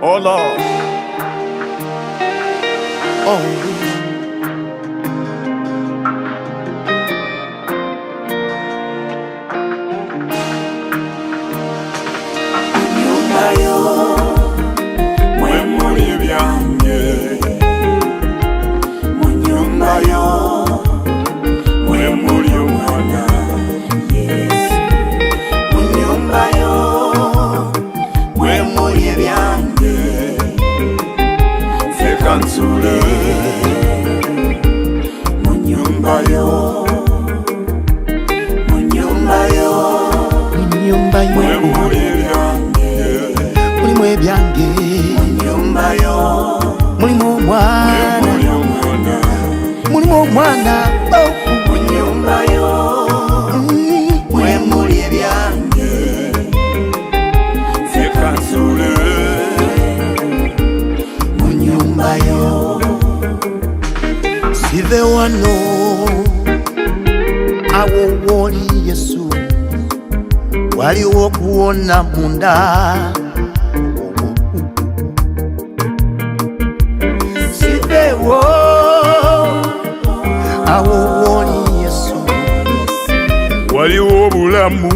Oh Lord. Oh. Munyumba yo, munyumba yo, munyumba yo, mulimu ebyange, munyumba yo, mulimu omwana, mulimu omwana, munyumba yo, mwemuli ebyange, sekansule, munyumba yo. Sive wano awo woli Yesu waliwo kuwona munda sivewo awo woli Yesu waliwo bulamu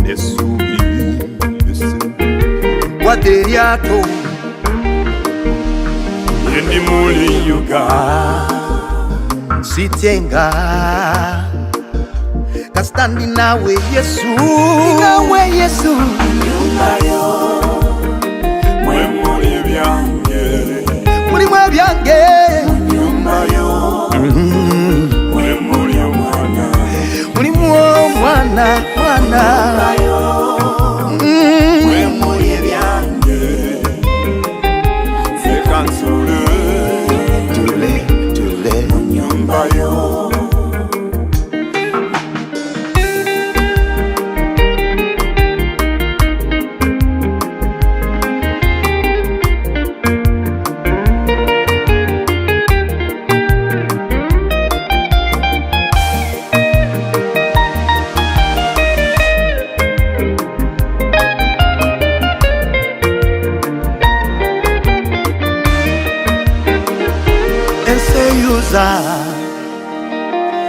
nesubi wadde eryato Yendi muli Uganda Sitenga Kastandi nawe Yesu Munyumba yo Mwemuli ebyange Mulimu ebyange Munyumba yo Mwemuli omwana Mulimu omwana Munyumba yo Mwemuli ebyange Sekansule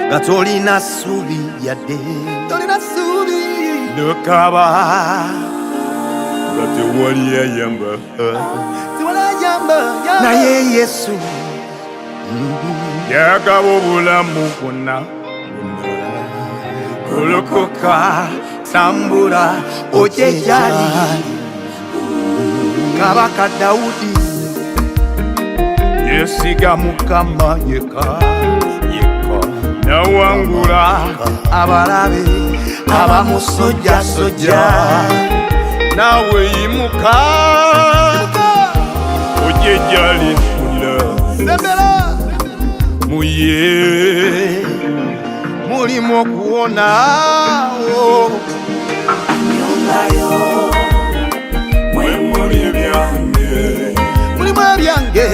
Gatolina subi yade Tolina subi Nukaba Gate wali ya yamba Tiwala yamba Na ye Yesu Yagabo bulamu kuna Kolokoka Sambura Ojejali Kabaka Daudi Yesiga mukama yeka Nawangula abalabe abamusoja soja nawe imuka ojejali sembera muye mulimo kuona nyumba yo mwemuli ebyange mulimo ebyange